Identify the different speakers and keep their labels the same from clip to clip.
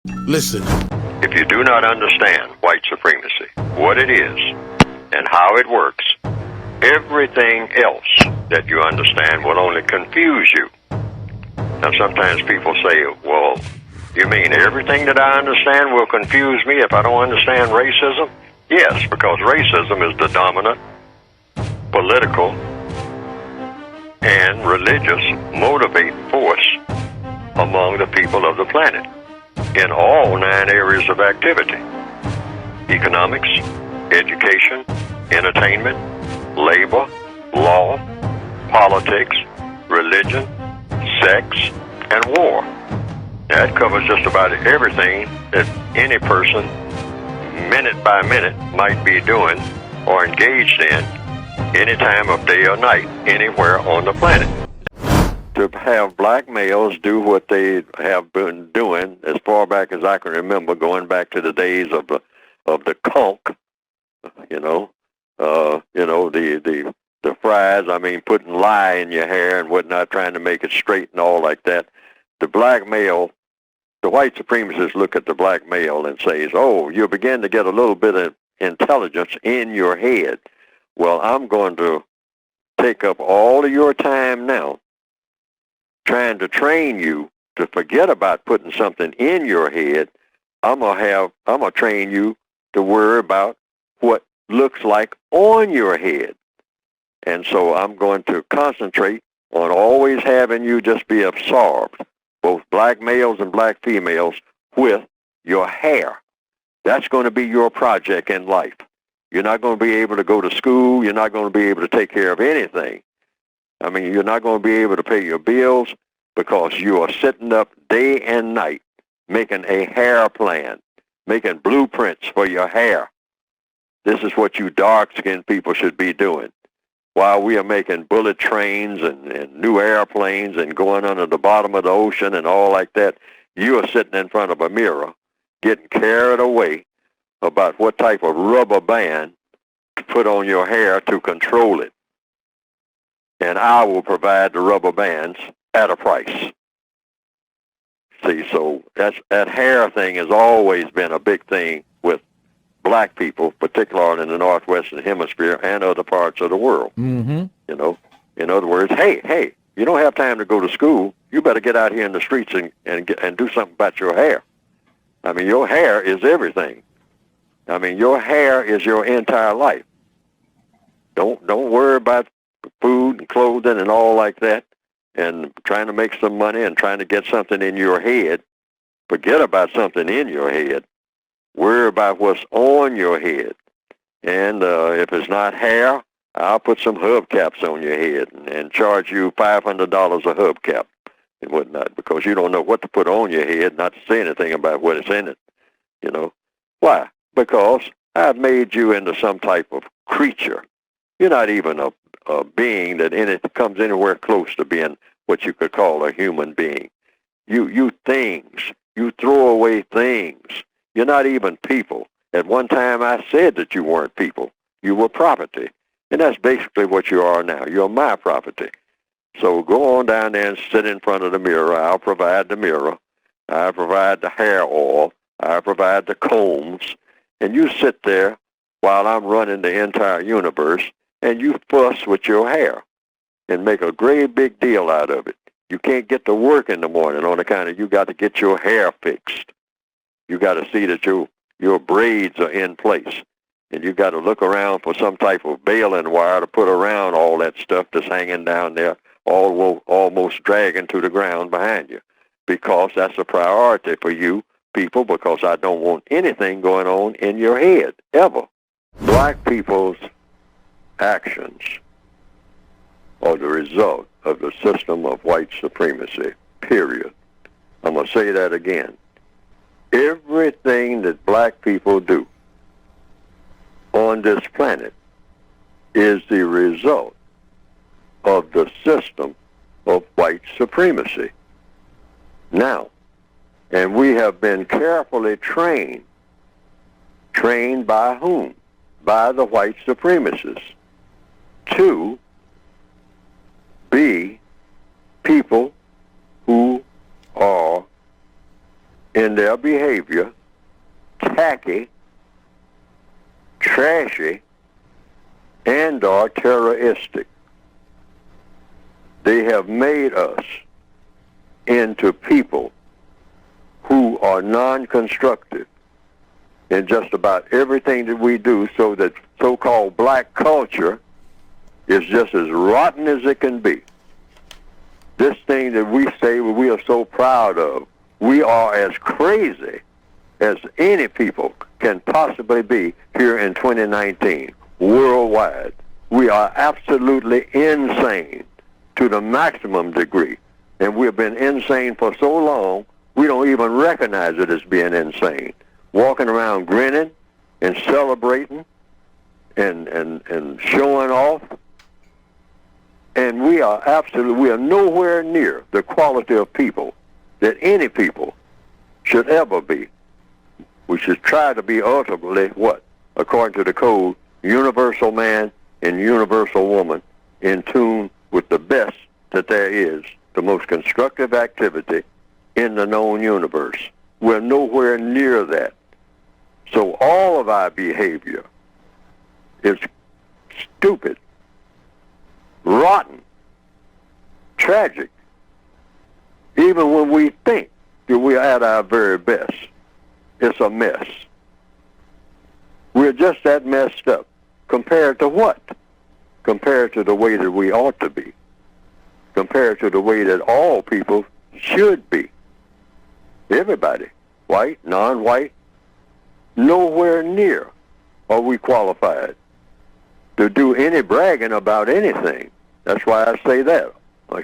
Speaker 1: Listen.
Speaker 2: If you do not understand white supremacy, what it is, and how it works, everything else that you understand will only confuse you. Now, sometimes people say, well, you mean everything that I understand will confuse me if I don't understand racism? Yes, because racism is the dominant political and religious motivating force among the people of the planet in all 9 areas of activity: economics, education, entertainment, labor, law, politics, religion, sex, and war. That covers just about everything that any person, minute by minute, might be doing or engaged in any time of day or night, anywhere on the planet. To have black males do what they have been doing as far back as I can remember, going back to the days of the conch, the fries. I mean, putting lye in your hair and whatnot, trying to make it straight and all like that. The black male, the white supremacists look at the black male and says, "Oh, you begin to get a little bit of intelligence in your head. Well, I'm going to take up all of your time now, trying to train you to forget about putting something in your head. I'm gonna train you to worry about what looks like on your head. And so I'm going to concentrate on always having you just be absorbed, both black males and black females, with your hair. That's going to be your project in life. You're not going to be able to go to school. You're not going to be able to take care of anything. I mean, you're not going to be able to pay your bills because you are sitting up day and night making a hair plan, making blueprints for your hair. This is what you dark-skinned people should be doing. While we are making bullet trains and new airplanes and going under the bottom of the ocean and all like that, you are sitting in front of a mirror getting carried away about what type of rubber band to put on your hair to control it. And I will provide the rubber bands at a price. See, so that hair thing has always been a big thing with black people, particularly in the Northwestern Hemisphere and other parts of the world.
Speaker 1: Mm-hmm.
Speaker 2: You know, in other words, hey, you don't have time to go to school. You better get out here in the streets and do something about your hair. I mean, your hair is everything. I mean, your hair is your entire life. Don't worry about food and clothing and all like that, and trying to make some money and trying to get something in your head. Forget about something in your head. Worry about what's on your head. And if it's not hair, I'll put some hubcaps on your head and charge you $500 a hubcap and whatnot, because you don't know what to put on your head, not to say anything about what is in it. You know. Why? Because I've made you into some type of creature. You're not even a being that comes anywhere close to being what you could call a human being. You things. You throw away things. You're not even people. At one time I said that you weren't people. You were property. And that's basically what you are now. You're my property. So go on down there and sit in front of the mirror. I'll provide the mirror. I'll provide the hair oil. I'll provide the combs. And you sit there while I'm running the entire universe, and you fuss with your hair and make a great big deal out of it. You can't get to work in the morning on account of you got to get your hair fixed. You got to see that your braids are in place. And you got to look around for some type of baling wire to put around all that stuff that's hanging down there, almost dragging to the ground behind you. Because that's a priority for you people, because I don't want anything going on in your head, ever. Black people's actions are the result of the system of white supremacy, period. I'm going to say that again. Everything that black people do on this planet is the result of the system of white supremacy. Now, and we have been carefully trained by whom? By the white supremacists, to be people who are in their behavior, tacky, trashy, and are terroristic. They have made us into people who are non-constructive in just about everything that we do, so that so-called black culture is just as rotten as it can be. This thing that we say we are so proud of, we are as crazy as any people can possibly be here in 2019, worldwide. We are absolutely insane to the maximum degree. And we've been insane for so long, we don't even recognize it as being insane. Walking around grinning and celebrating and showing off. And we are nowhere near the quality of people that any people should ever be. We should try to be ultimately what? According to the code, universal man and universal woman in tune with the best that there is, the most constructive activity in the known universe. We're nowhere near that. So all of our behavior is stupid, rotten, tragic, even when we think that we are at our very best. It's a mess. We're just that messed up. Compared to what? Compared to the way that we ought to be. Compared to the way that all people should be. Everybody, white, non-white, nowhere near are we qualified to do any bragging about anything. That's why I say that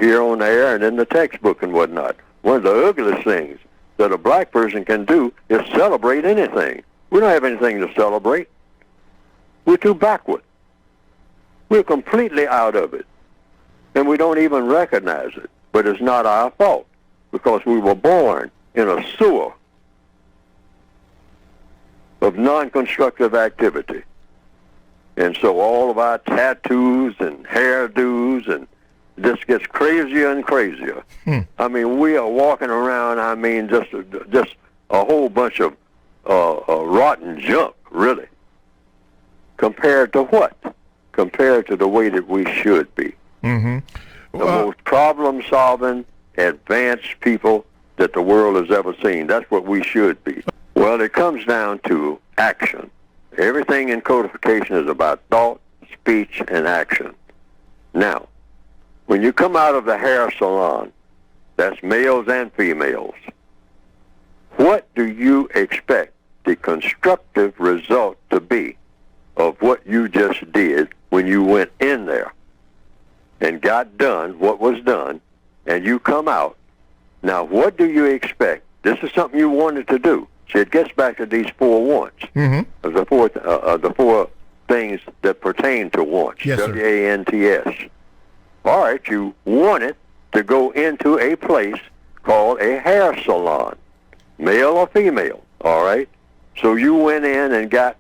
Speaker 2: here on the air and in the textbook and whatnot. One of the ugliest things that a black person can do is celebrate anything. We don't have anything to celebrate. We're too backward. We're completely out of it. And we don't even recognize it. But it's not our fault, because we were born in a sewer of non-constructive activity. And so all of our tattoos and hairdos, and this gets crazier and crazier. I mean, we are walking around, just a whole bunch of rotten junk, really. Compared to what? Compared to the way that we should be.
Speaker 1: Mm-hmm.
Speaker 2: The most problem-solving, advanced people that the world has ever seen. That's what we should be. Well, it comes down to action. Everything in codification is about thought, speech, and action. Now, when you come out of the hair salon, that's males and females, what do you expect the constructive result to be of what you just did when you went in there and got done what was done, and you come out? Now, what do you expect? This is something you wanted to do. See, it gets back to these four wants.
Speaker 1: Mm-hmm.
Speaker 2: The four things that pertain to wants.
Speaker 1: Yes, sir.
Speaker 2: W-A-N-T-S. All right, you wanted to go into a place called a hair salon, male or female, all right? So you went in and got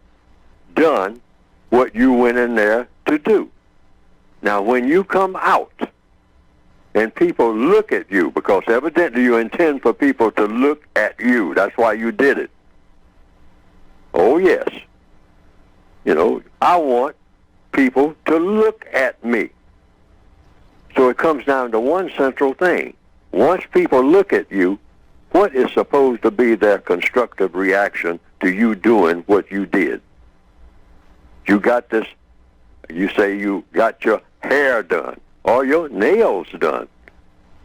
Speaker 2: done what you went in there to do. Now, when you come out and people look at you, because evidently you intend for people to look at you. That's why you did it. Oh, yes. You know, I want people to look at me. So it comes down to one central thing. Once people look at you, what is supposed to be their constructive reaction to you doing what you did? You got this, you say you got your hair done, or your nails done,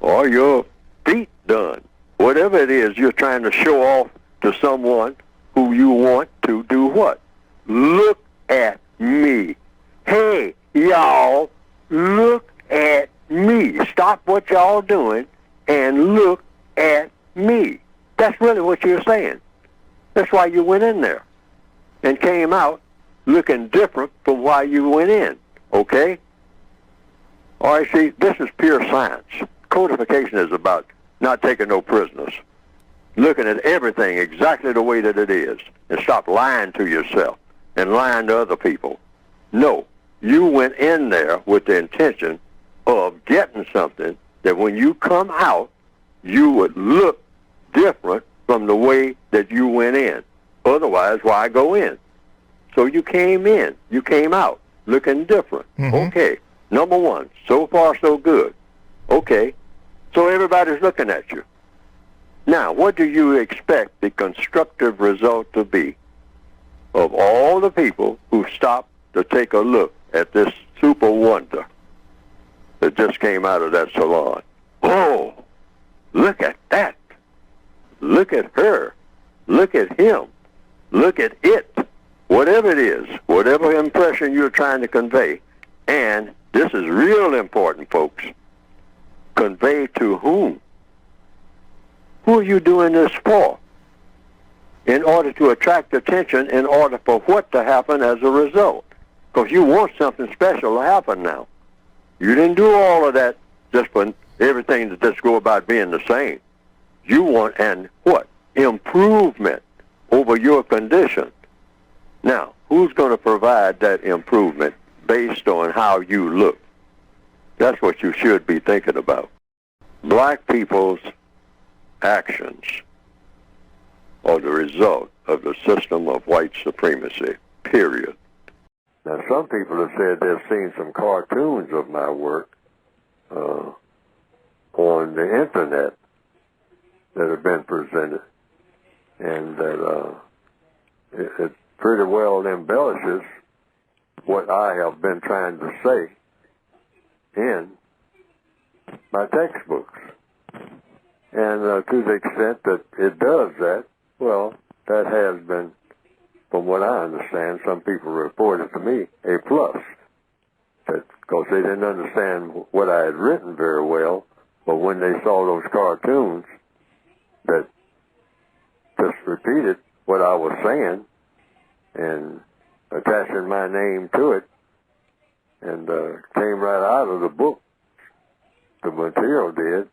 Speaker 2: or your feet done. Whatever it is, you're trying to show off to someone who you want to do what? Look at me. Hey, y'all, look at me. Stop what y'all doing and look at me. That's really what you're saying. That's why you went in there and came out looking different from why you went in, okay? All right, see, this is pure science. Codification is about not taking no prisoners, looking at everything exactly the way that it is, and stop lying to yourself and lying to other people. No, you went in there with the intention of getting something that when you come out, you would look different from the way that you went in. Otherwise, why go in? So you came in, you came out looking different. Okay, number one, so far so good. Okay, so everybody's looking at you. Now, what do you expect the constructive result to be of all the people who stopped to take a look at this super wonder that just came out of that salon? Oh, look at that. Look at her. Look at him. Look at it. Whatever it is, whatever impression you're trying to convey, and this is real important, folks, convey to whom? Who are you doing this for? In order to attract attention, in order for what to happen as a result. Because you want something special to happen now. You didn't do all of that just for everything to just go about being the same. You want an what? Improvement over your condition. Now, who's going to provide that improvement based on how you look? That's what you should be thinking about. Black people's actions are the result of the system of white supremacy, period. Now, some people have said they've seen some cartoons of my work on the internet that have been presented, and that it pretty well embellishes what I have been trying to say in my textbooks. And to the extent that it does that, well, that has been, from what I understand, some people reported to me, a plus. Because they didn't understand what I had written very well, but when they saw those cartoons that just repeated what I was saying and attaching my name to it, and came right out of the book, the material did,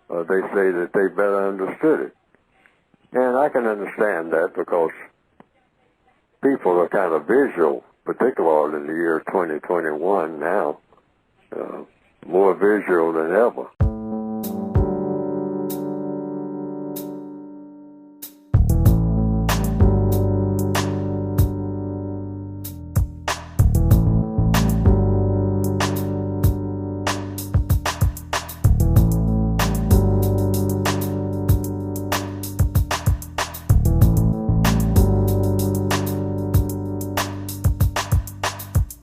Speaker 2: they say that they better understood it. And I can understand that because people are kind of visual, particularly in the year 2021 now, more visual than ever.